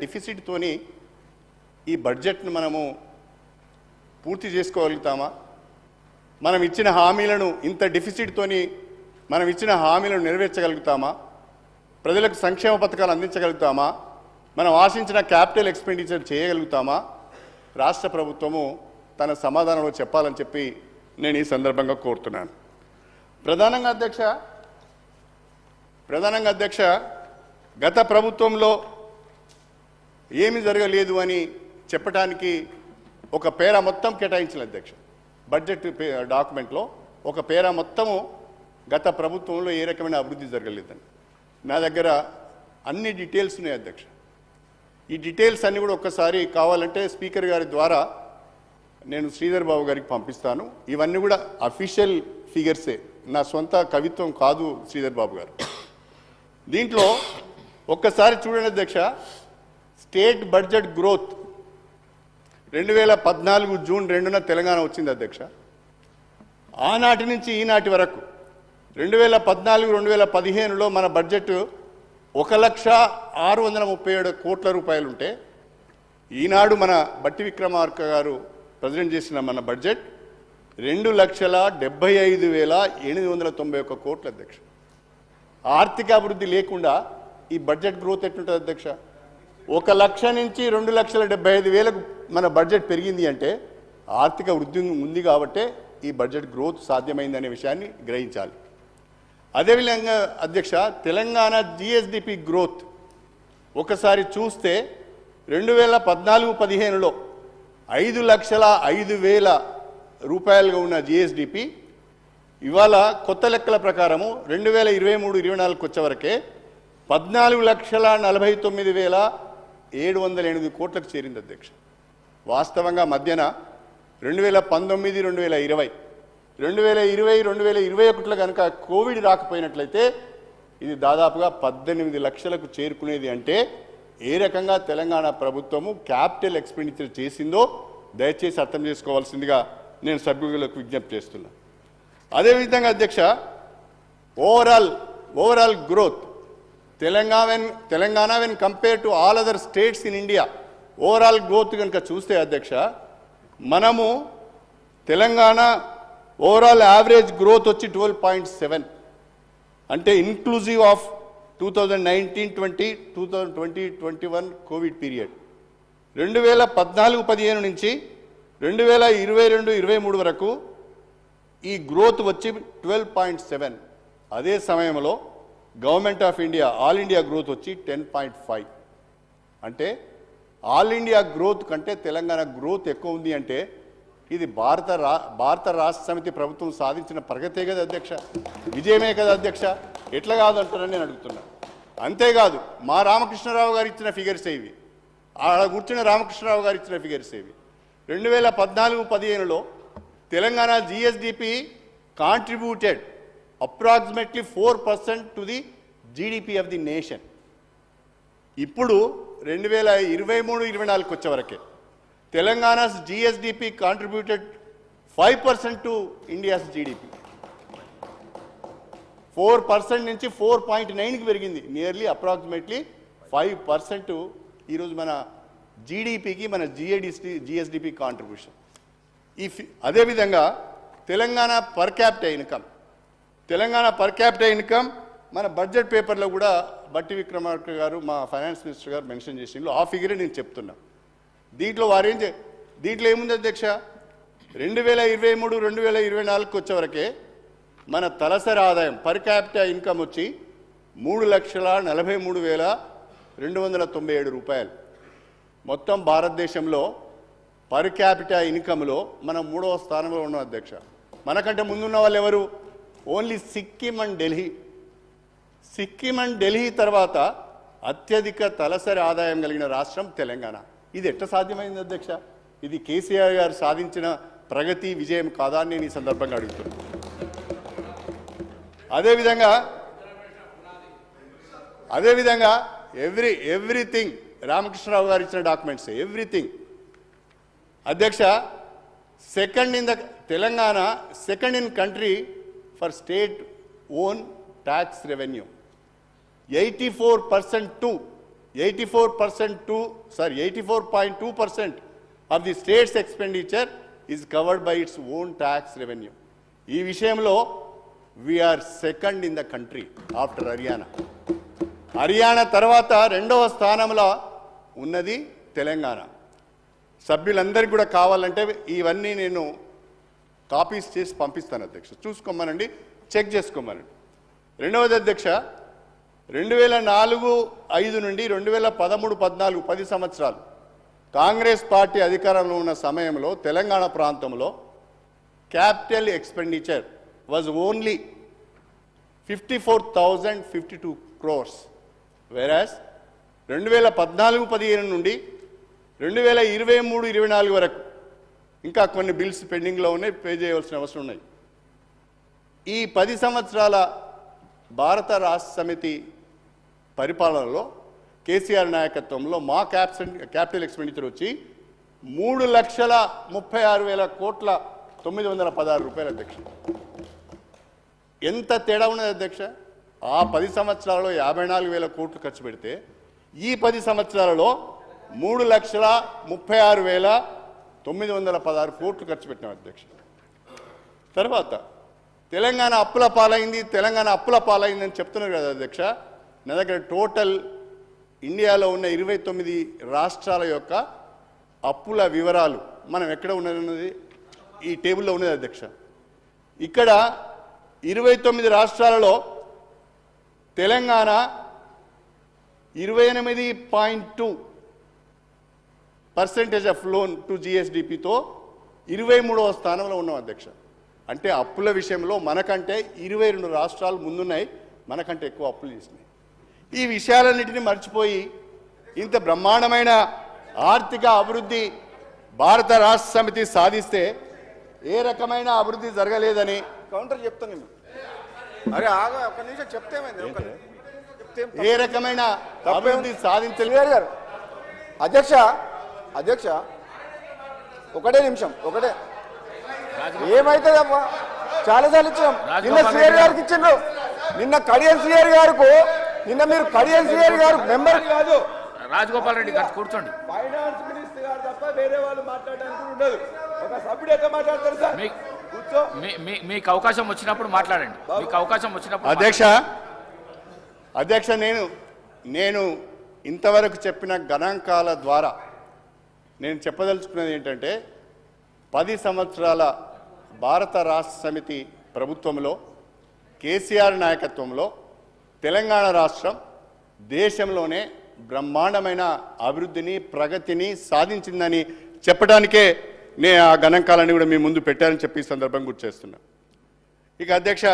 డిఫిసిట్తోని ఈ బడ్జెట్ను మనము పూర్తి చేసుకోగలుగుతామా? మనం ఇచ్చిన హామీలను ఇంత డిఫిసిట్తోని మనం ఇచ్చిన హామీలను నెరవేర్చగలుగుతామా? ప్రజలకు సంక్షేమ పథకాలు అందించగలుగుతామా? మనం ఆశించిన క్యాపిటల్ ఎక్స్పెండిచర్ చేయగలుగుతామా? రాష్ట్ర ప్రభుత్వము తన సమాధానంలో చెప్పాలని చెప్పి నేను ఈ సందర్భంగా కోరుతున్నాను. ప్రధానంగా అధ్యక్ష గత ప్రభుత్వంలో ఏమి జరగలేదు అని చెప్పడానికి ఒక పేరా మొత్తం కేటాయించిన అధ్యక్ష. బడ్జెట్ డాక్యుమెంట్లో ఒక పేరా మొత్తము గత ప్రభుత్వంలో ఏ రకమైన అభివృద్ధి జరగలేదని. నా దగ్గర అన్ని డీటెయిల్స్ ఉన్నాయి అధ్యక్ష. ఈ డీటెయిల్స్ అన్నీ కూడా ఒక్కసారి కావాలంటే స్పీకర్ గారి ద్వారా నేను శ్రీధర్ బాబు గారికి పంపిస్తాను. ఇవన్నీ కూడా అఫీషియల్ ఫిగర్సే, నా సొంత కవిత్వం కాదు శ్రీధర్ బాబు గారు. దీంట్లో ఒక్కసారి చూడండి అధ్యక్ష, స్టేట్ బడ్జెట్ గ్రోత్ 2014 జూన్ 2న తెలంగాణ వచ్చింది అధ్యక్ష. ఆనాటి నుంచి ఈనాటి వరకు 2014-2015లో మన బడ్జెట్ 1,637 కోట్ల రూపాయలు ఉంటే, ఈనాడు మన బట్టి విక్రమార్క గారు ప్రెసిడెంట్ చేసిన మన బడ్జెట్ 2,75,891 కోట్ల అధ్యక్ష. ఆర్థిక అభివృద్ధి లేకుండా ఈ బడ్జెట్ గ్రోత్ ఎట్లుంటుంది అధ్యక్ష? 1,00,000 నుంచి 2,75,000కు మన బడ్జెట్ పెరిగింది అంటే ఆర్థిక వృద్ధి ఉంది కాబట్టే ఈ బడ్జెట్ గ్రోత్ సాధ్యమైందనే విషయాన్ని గ్రహించాలి. అదేవిధంగా అధ్యక్ష, తెలంగాణ జిఎస్డిపి గ్రోత్ ఒకసారి చూస్తే 2014-15లో 5,05,000 రూపాయలుగా ఉన్న జిఎస్డిపి ఇవాళ కొత్త లెక్కల ప్రకారము 2023-24 వచ్చేవరకే 14,49,708 కోట్లకు చేరింది అధ్యక్ష. వాస్తవంగా మధ్యన 2019-2020, 2020-2021లో కనుక కోవిడ్ రాకపోయినట్లయితే ఇది దాదాపుగా 18 లక్షలకు చేరుకునేది. అంటే ఏ రకంగా తెలంగాణ ప్రభుత్వము క్యాపిటల్ ఎక్స్పెండిచర్ చేసిందో దయచేసి అర్థం చేసుకోవాల్సిందిగా నేను సభ్యులకు విజ్ఞప్తి చేస్తున్నా. అదేవిధంగా అధ్యక్ష, overall growth Telangana when compare to all other states in India overall growth కనుక చూస్తే అధ్యక్ష, మనము తెలంగాణ ఓవరాల్ యావరేజ్ గ్రోత్ వచ్చి 12.7, అంటే ఇన్క్లూజివ్ ఆఫ్ 2019-20, 2020-21 కోవిడ్ పీరియడ్. 2014-15 నుంచి 2022-23 వరకు ఈ గ్రోత్ వచ్చి 12.7. అదే సమయంలో government of India all India growth వచ్చి 10.5. అంటే ఆల్ ఇండియా గ్రోత్ కంటే తెలంగాణ గ్రోత్ ఎక్కువ ఉంది. అంటే ఇది భారత రాష్ట్ర సమితి ప్రభుత్వం సాధించిన ప్రగతే కదా అధ్యక్ష, విజయమే కదా అధ్యక్ష. ఎట్లా కాదంటారని నేను అడుగుతున్నా. అంతేకాదు మా రామకృష్ణరావు గారు ఇచ్చిన ఫిగర్స్ ఇవి, ఆడ కూర్చున్న రామకృష్ణరావు గారు ఇచ్చిన ఫిగర్స్ ఇవి. 2014-15లో Telangana GSDP contributed approximately 4% to the GDP of the nation. ఇప్పుడు 2023-24 వచ్చేవరకే Telangana's GSDP contributed 5% to India's GDP. 4% నుంచి 4.9కి పెరిగింది. నియర్లీ అప్రాక్సిమేట్లీ 5% ఈరోజు మన జీడిపికి మన జిఎస్డిపి కాంట్రిబ్యూషన్. అదేవిధంగా తెలంగాణ పర్ క్యాపిటల్ ఇన్కమ్ మన బడ్జెట్ పేపర్లో కూడా బట్టి విక్రమార్క గారు మా ఫైనాన్స్ మినిస్టర్ గారు మెన్షన్ చేసిండ్రు. ఆ ఫిగరే నేను చెప్తున్నా. దీంట్లో దీంట్లో ఏముంది అధ్యక్ష, 2023-2024 వచ్చేవరకే మన తలసరి ఆదాయం పర్ క్యాపిటల్ ఇన్కమ్ వచ్చి 3,43,297 రూపాయలు. మొత్తం భారతదేశంలో పర్ క్యాపిటల్ ఇన్కమ్లో మనం 3వ స్థానంలో ఉన్నాం అధ్యక్ష. మనకంటే ముందున్న వాళ్ళు ఎవరు? ఓన్లీ సిక్కిం అండ్ ఢిల్లీ తర్వాత అత్యధిక తలసరి ఆదాయం కలిగిన రాష్ట్రం తెలంగాణ. ఇది ఎట్లా సాధ్యమైంది అధ్యక్ష? ఇది కేసీఆర్ గారు సాధించిన ప్రగతి విజయం కాదా అని నేను ఈ సందర్భంగా అడుగుతున్నాను. అదేవిధంగా ఎవ్రీథింగ్ రామకృష్ణరావు గారు ఇచ్చిన డాక్యుమెంట్స్ ఎవ్రీథింగ్ అధ్యక్ష. Telangana second in country for state own tax revenue, 84% to 84.2% of the state's expenditure is covered by its own tax revenue. ఈ విషయంలో we are second in the country after Haryana. Haryana తర్వాత రెండవ స్థానంలో ఉన్నది తెలంగాణ. సభ్యులందరికీ కూడా కావాలంటే ఇవన్నీ నేను కాపీస్ చేసి పంపిస్తాను అధ్యక్ష, చూసుకోమనండి, చెక్ చేసుకోమనండి. రెండవది అధ్యక్ష, 2004-05 నుండి 2013-14 10 సంవత్సరాలు కాంగ్రెస్ పార్టీ అధికారంలో ఉన్న సమయంలో తెలంగాణ ప్రాంతంలో capital expenditure was only 54,052 crores, వెరాస్ 2014-15 నుండి 2023-24 వరకు ఇంకా కొన్ని బిల్స్ పెండింగ్లో ఉన్నాయి, పే చేయవలసిన అవసరం ఉన్నాయి. ఈ 10 సంవత్సరాల భారత రాష్ట్ర సమితి పరిపాలనలో కేసీఆర్ నాయకత్వంలో మా క్యాపిటల్ ఎక్స్పెండిచర్ వచ్చి 3,36,000,916 రూపాయలు అధ్యక్ష. ఎంత తేడా ఉన్నది అధ్యక్ష? ఆ 10 సంవత్సరాలలో 54,000 కోట్లు ఖర్చు పెడితే ఈ 10 సంవత్సరాలలో 3,36,916 కోట్లు ఖర్చు పెట్టినాం అధ్యక్ష. తర్వాత తెలంగాణ అప్పుల పాలైందని చెప్తున్నారు కదా అధ్యక్ష. నా దగ్గర టోటల్ ఇండియాలో ఉన్న 29 రాష్ట్రాల యొక్క అప్పుల వివరాలు మనం ఎక్కడ ఉన్నది ఈ టేబుల్లో ఉన్నది అధ్యక్ష. ఇక్కడ 29 రాష్ట్రాలలో తెలంగాణ 28.2% ఆఫ్ లోన్ టు జిఎస్డిపితో 23వ స్థానంలో ఉన్నాం అధ్యక్ష. అంటే అప్పుల విషయంలో మనకంటే 22 రాష్ట్రాలు ముందున్నాయి, మనకంటే ఎక్కువ అప్పులు చేసినాయి. ఈ విషయాలన్నింటినీ మర్చిపోయి ఇంత బ్రహ్మాండమైన ఆర్థిక అభివృద్ధి భారత రాష్ట్ర సమితి సాధిస్తే ఏ రకమైన అభివృద్ధి జరగలేదని కౌంటర్ చెప్తాను నేను. అరే ఆగా ఒక నిమిషం చెప్తే ఏ రకమైన అభివృద్ధి సాధించలేదు గారు. అధ్యక్ష ఒకటే నిమిషం, ఒకటే ఏమైతుంది అమ్మా, చాలాసార్లు ఇచ్చాం. నిన్న శ్రీహరి గారికి ఇచ్చిండ్రు, నిన్న కడియం శ్రీహరి గారు మెంబర్ కాదు, రాజగోపాల్ రెడ్డి గారు కూర్చోండి. ఫైనాన్స్ మినిస్టర్ గారు తప్ప వేరే వాళ్ళు మాట్లాడడానికి ఉండదు. ఒక సభ్యుడు ఎట్లా మాట్లాడతారు సార్? కూర్చో, మీకు అవకాశం వచ్చినప్పుడు మాట్లాడండి. మీకు అవకాశం వచ్చినప్పుడు అధ్యక్ష నేను ఇంతవరకు చెప్పిన గణాంకాల ద్వారా నేను చెప్పదలుచుకున్నది ఏంటంటే 10 సంవత్సరాల భారత రాష్ట్ర సమితి ప్రభుత్వంలో కేసీఆర్ నాయకత్వంలో తెలంగాణ రాష్ట్రం దేశంలోనే బ్రహ్మాండమైన అభివృద్ధిని ప్రగతిని సాధించిందని చెప్పడానికే నేను ఆ గణాంకాలన్నీ కూడా మీ ముందు పెట్టానని చెప్పి ఈ సందర్భం గుర్తు చేస్తున్నా. ఇక అధ్యక్ష